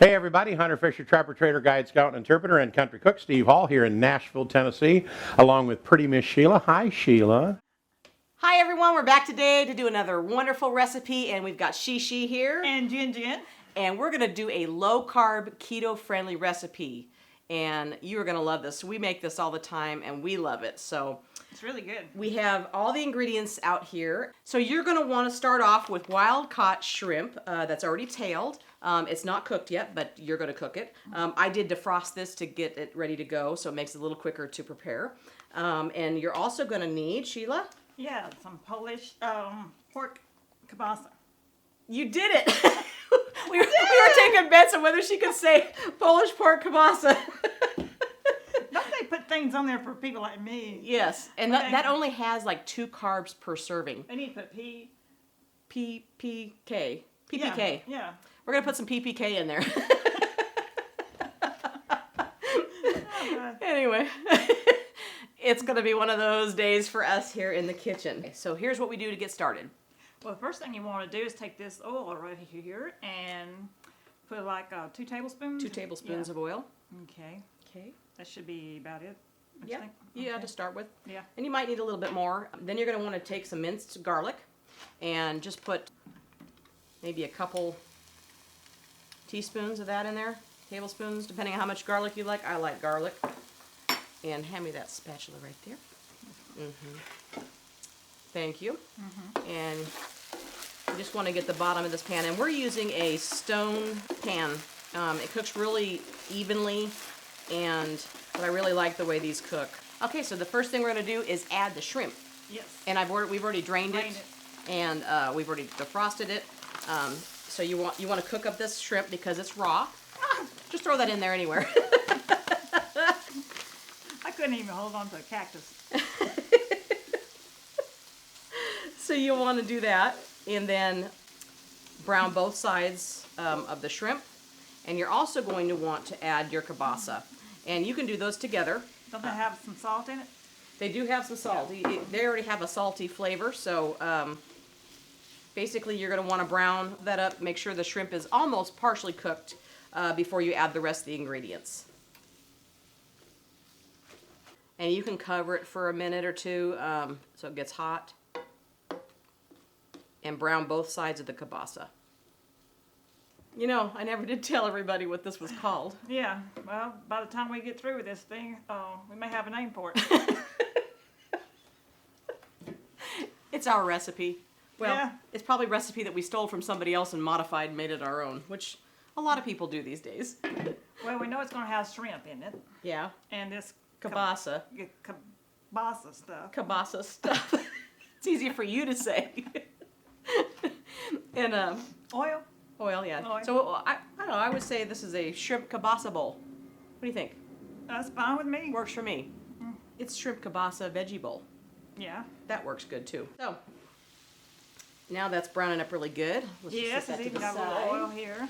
Hey everybody, Hunter Fisher, Trapper, Trader, Guide, Scout, and Interpreter, and Country Cook Steve Hall here in Nashville, Tennessee, along with pretty Miss Sheila. Hi, Sheila. Hi everyone, we're back today to do another wonderful recipe, and we've got Shishi here. And Jin. And we're gonna do a low-carb, keto-friendly recipe. And you're gonna love this. We make this all the time, and we love it. So it's really good. we have all the ingredients out here. So you're gonna wanna start off with wild-caught shrimp that's already tailed. It's not cooked yet, but you're gonna cook it. I did defrost this to get it ready to go, so it makes it a little quicker to prepare. And you're also gonna need, Sheila? Yeah, some Polish pork kielbasa. You did it! we were taking bets on whether she could say Polish pork kielbasa. Don't they put things on there for people like me? Yes, and that only has like 2 carbs per serving. They need to put PPK. PPK. Yeah. We're going to put some PPK in there. Anyway, it's going to be one of those days for us here in the kitchen. So here's what we do to get started. Well, the first thing you want to do is take this oil right here and put like 2 tablespoons. 2 tablespoons of oil. Okay. Okay. That should be about it. Yeah. Okay. Yeah, to start with. Yeah. And you might need a little bit more. Then you're going to want to take some minced garlic and just put maybe a couple teaspoons of that in there. Tablespoons, depending on how much garlic you like. I like garlic. And hand me that spatula right there. Thank you. And you just want to get the bottom of this pan. And we're using a stone pan. It cooks really evenly, but I really like the way these cook. Okay, so the first thing we're going to do is add the shrimp. Yes. And we've already drained it, and we've already defrosted it. So you want to cook up this shrimp because it's raw. Just throw that in there anywhere. I couldn't even hold on to a cactus. So you want to do that, and then brown both sides of the shrimp. And you're also going to want to add your kielbasa. And you can do those together. Don't they have some salt in it? They do have some salt. They already have a salty flavor, so basically you're going to want to brown that up, make sure the shrimp is almost partially cooked before you add the rest of the ingredients. And you can cover it for a minute or two so it gets hot. And brown both sides of the kielbasa. You know, I never did tell everybody what this was called. Yeah. Well, by the time we get through with this thing, we may have a name for it. It's our recipe. Well, Yeah. It's probably a recipe that we stole from somebody else and modified and made it our own, which a lot of people do these days. Well, we know it's going to have shrimp in it. Yeah. And this Kielbasa. kielbasa stuff. Kielbasa stuff. It's easy for you to say. And Oil? oil, yeah. Oil. So I don't know, I would say this is a shrimp kielbasa bowl. What do you think? That's fine with me. Works for me. It's shrimp kielbasa veggie bowl. Yeah. That works good too. So now that's browning up really good. Let's just Yes, set that it's to even the got a side. little oil here.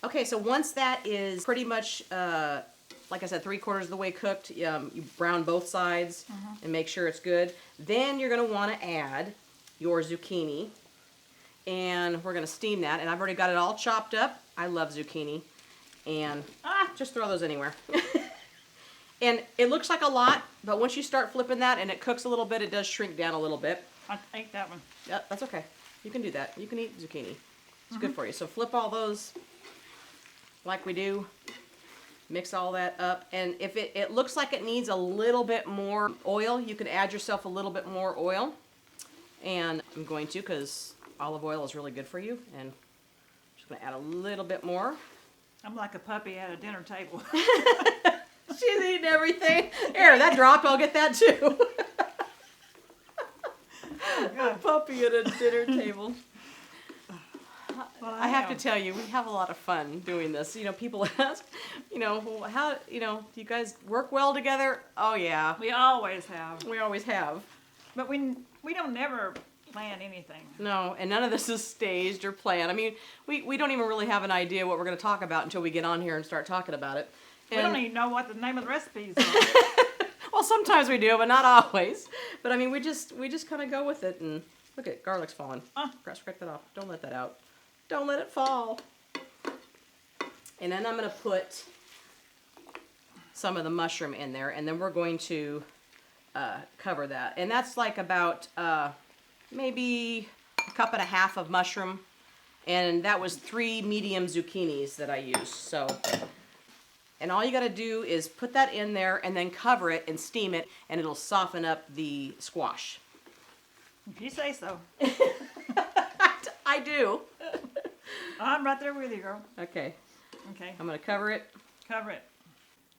Okay, so once that is pretty much, like I said, 3/4 of the way cooked, you brown both sides and make sure it's good. Then you're going to want to add your zucchini, and we're going to steam that. And I've already got it all chopped up. I love zucchini, and just throw those anywhere. And it looks like a lot, but once you start flipping that and it cooks a little bit, it does shrink down a little bit. I ate that one. Yeah, that's okay. You can do that. You can eat zucchini. It's good for you. So flip all those like we do. Mix all that up. And if it looks like it needs a little bit more oil, you can add yourself a little bit more oil. And I'm going to, because olive oil is really good for you. And I'm just going to add a little bit more. I'm like a puppy at a dinner table. She's eating everything. Here, that dropped. I'll get that too. A puppy at a dinner table. Well, I have to tell you, we have a lot of fun doing this. You know, people ask, how, do you guys work well together? Oh, yeah. We always have. We always have. But we don't never plan anything. No, and none of this is staged or planned. I mean, we don't even really have an idea what we're going to talk about until we get on here and start talking about it. We don't even know what the name of the recipes are. Well, sometimes we do, but not always. But I mean, we just kind of go with it, and Look at garlic's falling. Scrape that off. Don't let that out. Don't let it fall. And then I'm going to put some of the mushroom in there, and then we're going to cover that. And that's like about maybe a cup and a half of mushroom, and that was 3 medium zucchinis that I used. So, and all you got to do is put that in there and then cover it and steam it, and it'll soften up the squash. If you say so. I do. I'm right there with you, girl. Okay. Okay. I'm going to cover it. Cover it.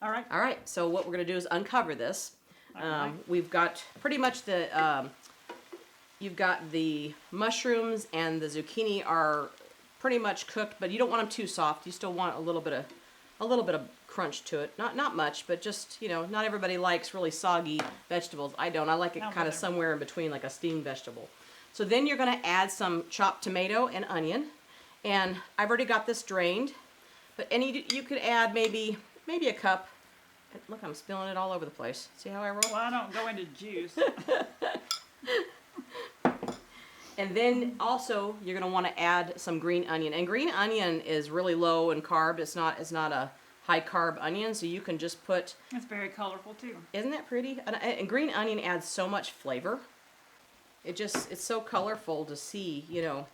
All right. All right, so what we're going to do is uncover this. Alright. We've got pretty much the, you've got the mushrooms and the zucchini are pretty much cooked, but you don't want them too soft. You still want a little bit of crunch to it. Not much, but just, you know, not everybody likes really soggy vegetables. I don't. I like it No, kind of better. somewhere in between, like a steamed vegetable. So then you're going to add some chopped tomato and onion, and I've already got this drained, but you could add maybe a cup. Look, I'm spilling it all over the place. See how I roll? Well, I don't go into juice. And then also you're going to want to add some green onion. And green onion is really low in carb. It's not a high carb onion, so you can just put. It's very colorful too. Isn't that pretty? And green onion adds so much flavor. It's so colorful to see, you know.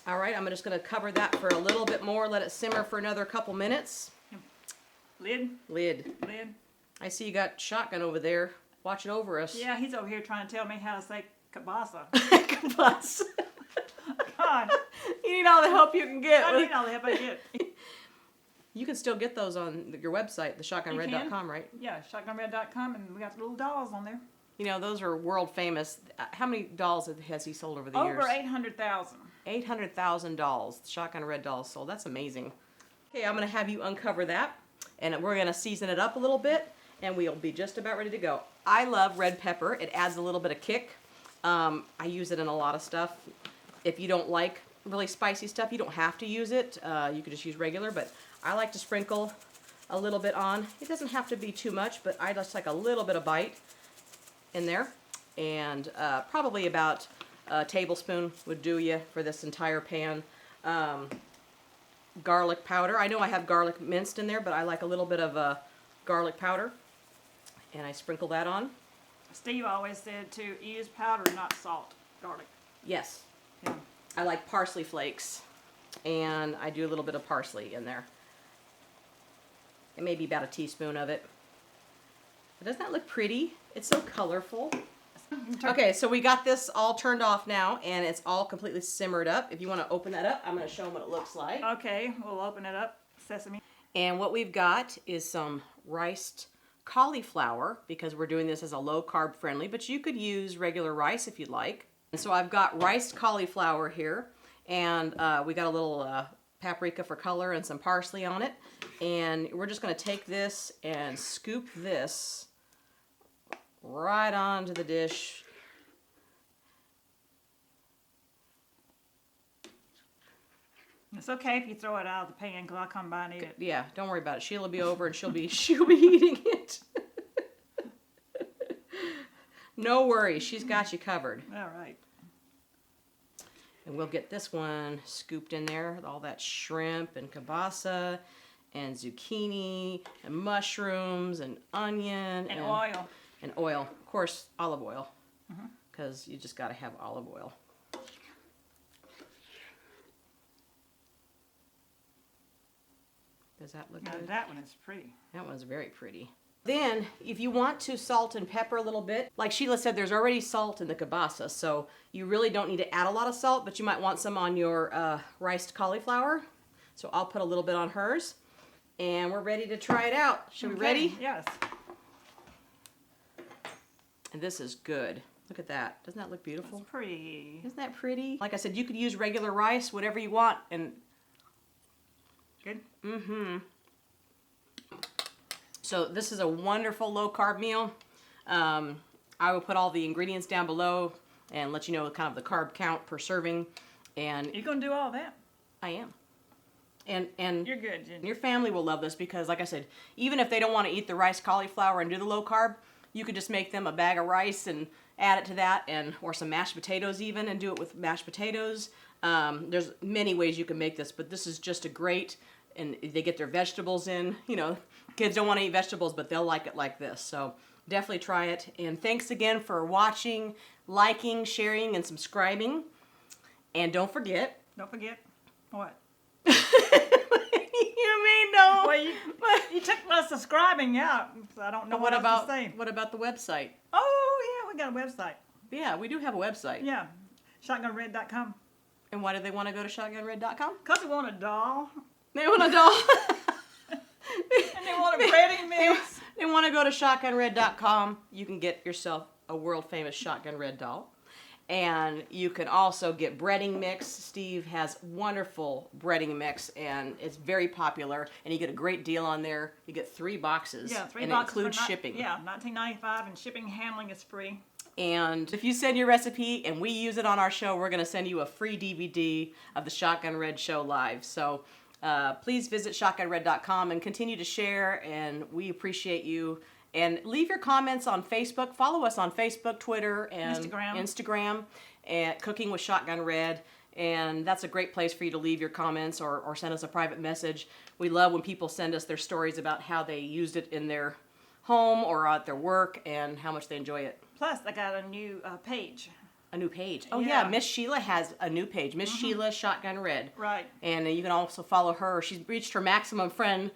All right, I'm just going to cover that for a little bit more. Let it simmer for another couple minutes. Lid. Lid. Lid. I see you got shotgun over there watching over us. Yeah, he's over here trying to tell me how to say kielbasa. Kielbasa. God, You need all the help you can get. I need all the help I get. You can still get those on your website, theshotgunred.com, right? Yeah, shotgunred.com, and we got little dolls on there. You know, those are world famous. How many dolls has he sold over the years? Over 800,000. 800,000 dolls. Shotgun Red dolls sold. That's amazing. Okay, I'm going to have you uncover that, and we're going to season it up a little bit, and we'll be just about ready to go. I love red pepper. It adds a little bit of kick. I use it in a lot of stuff. If you don't like really spicy stuff, you don't have to use it. You could just use regular, but I like to sprinkle a little bit on. It doesn't have to be too much, but I just like a little bit of bite in there. And probably about a tablespoon would do you for this entire pan. Garlic powder. I know I have garlic minced in there, but I like a little bit of garlic powder. And I sprinkle that on. Steve always said to use powder, not salt, garlic. Yes. Yeah. I like parsley flakes. And I do a little bit of parsley in there. And maybe about a teaspoon of it. But doesn't that look pretty? It's so colorful. Okay, so we got this all turned off now, and it's all completely simmered up. If you want to open that up, I'm going to show them what it looks like. Okay, we'll open it up. Sesame. And what we've got is some riced cauliflower, because we're doing this as a low carb friendly, but you could use regular rice if you'd like. And so I've got riced cauliflower here, and we got a little paprika for color and some parsley on it. And we're just going to take this and scoop this right onto the dish. It's okay if you throw it out of the pan because I'll come by and eat it. Yeah, don't worry about it. Sheila will be over and she'll be eating it. No worries, she's got you covered. All right. And we'll get this one scooped in there with all that shrimp and kielbasa and zucchini and mushrooms and onion And oil. and oil. Of course, olive oil, because you just got to have olive oil. Does that look Now, good? that one is pretty. That one's very pretty. Then, if you want to salt and pepper a little bit, like Sheila said, there's already salt in the kielbasa, so you really don't need to add a lot of salt, but you might want some on your riced cauliflower. So I'll put a little bit on hers, and we're ready to try it out. Should we Okay, ready? Yes. And this is good. Look at that. Doesn't that look beautiful? It's pretty. Isn't that pretty? Like I said, you could use regular rice, whatever you want, and Good? so this is a wonderful low-carb meal. I will put all the ingredients down below and let you know kind of the carb count per serving. And You gonna do all that? I am. And You're good, Jen. your family will love this because, like I said, even if they don't want to eat the rice cauliflower and do the low carb, you could just make them a bag of rice and add it to that, or some mashed potatoes even, and do it with mashed potatoes. There's many ways you can make this, but this is just a great, and they get their vegetables in. You know, kids don't want to eat vegetables, but they'll like it like this. So definitely try it. And thanks again for watching, liking, sharing, and subscribing. And don't forget. Don't forget what? You mean no? Well, you took my subscribing out, so I don't know what else to say. What about the website? Oh, yeah, we got a website. Yeah, we do have a website. Yeah, shotgunred.com. And why do they want to go to shotgunred.com? Because they want a doll. They want a doll. And they want a breading mix. They want to go to shotgunred.com. You can get yourself a world famous Shotgun Red doll. And you can also get breading mix. Steve has wonderful breading mix, and it's very popular. And you get a great deal on there. You get 3 boxes. Yeah, 3 and boxes. it includes shipping. Yeah, $19.95, and shipping and handling is free. And if you send your recipe and we use it on our show, we're going to send you a free DVD of the Shotgun Red Show live. So please visit shotgunred.com and continue to share, and we appreciate you. And leave your comments on Facebook. Follow us on Facebook, Twitter, and Instagram at Cooking with Shotgun Red. And that's a great place for you to leave your comments or send us a private message. We love when people send us their stories about how they used it in their home or at their work and how much they enjoy it. Plus, I got a new page. A new page. Oh Yeah. yeah, Miss Sheila has a new page. Miss Sheila Shotgun Red. Right. And you can also follow her. She's reached her maximum friend.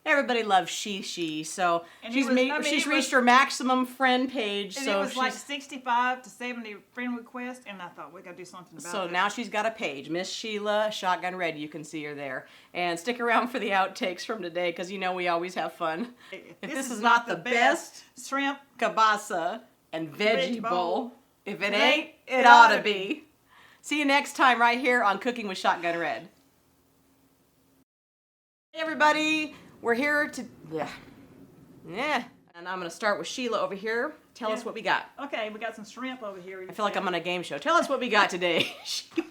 Everybody loves she. So And she's reached her maximum friend page. And so it was she's, like 65 to 70 friend requests, and I thought we got to do something about it. so now she's got a page, Miss Sheila Shotgun Red. You can see her there. And stick around for the outtakes from today, because you know we always have fun. If this is not the best shrimp kielbasa and veggie bowl, if it ain't, it it ought oughta to be. See you next time right here on Cooking with Shotgun Red. Hey everybody, we're here to, and I'm going to start with Sheila over here. Tell us what we got. Okay, we got some shrimp over here. I feel like I'm on a game show. Tell us what we got today, Sheila.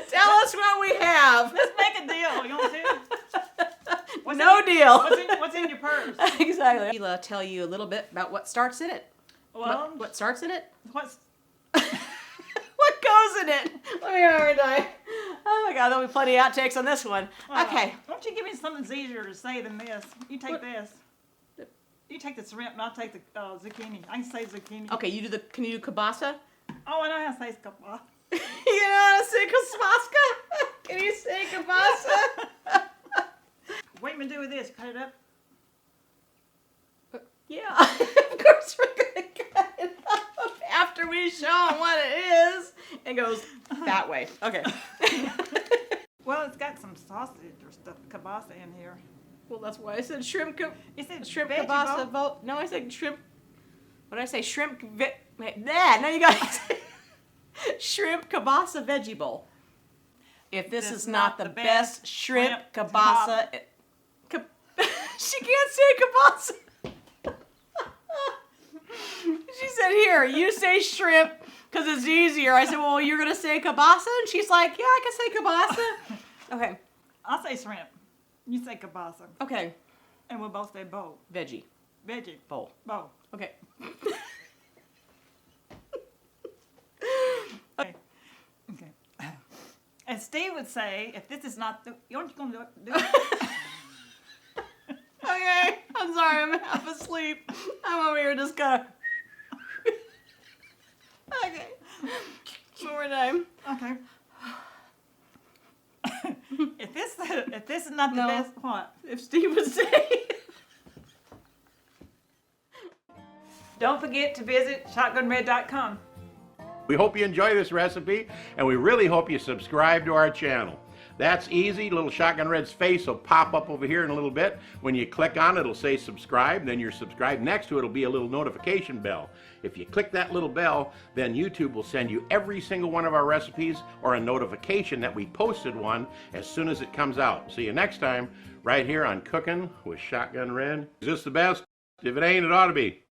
Tell us what we have. Let's make a deal. You want to? No deal. What's in your purse? Exactly. Sheila, tell you a little bit about what starts in it. Well, What starts in it? what's What goes in it? Let me have a die. Oh my God, there'll be plenty of outtakes on this one. Okay. Why don't you give me something that's easier to say than this? You take this. You take the shrimp, and I'll take the zucchini. I can say zucchini. Okay, can you do kielbasa? Oh, I know how to say kielbasa. You know how to say kielbasa? Can you say kielbasa? What you gonna do with this? Cut it up? Yeah, of course we're gonna cut it up after we show them what it is. It goes that way. Okay. Well, it's got some sausage or stuff, kielbasa in here. Well, that's why I said shrimp. You said Shrimp veggie kielbasa bowl? bowl. No, I said shrimp. What did I say? Shrimp. Nah, no, you got it. Shrimp kielbasa veggie bowl. If this is not the best shrimp kielbasa. She can't say kielbasa. She said, here, you say shrimp because it's easier. I said, well, you're going to say kielbasa? And she's like, yeah, I can say kielbasa. Okay. I'll say shrimp. You say kielbasa. Okay. And we'll both say bowl. Veggie. Veggie. Bowl. Bowl. Okay. Okay. Okay. And Steve would say, if this is not the... You aren't going to do it? Okay. I'm sorry. I'm half asleep. I'm over here just kind of... Okay. One more time. Okay. If this is not the No. best, what? If Steve would say... Don't forget to visit shotgunred.com. We hope you enjoy this recipe, and we really hope you subscribe to our channel. That's easy. Little Shotgun Red's face will pop up over here in a little bit. When you click on it, it'll say subscribe, then you're subscribed. Next to it will be a little notification bell. If you click that little bell, then YouTube will send you every single one of our recipes or a notification that we posted one as soon as it comes out. See you next time right here on Cooking with Shotgun Red. Is this the best? If it ain't, it ought to be.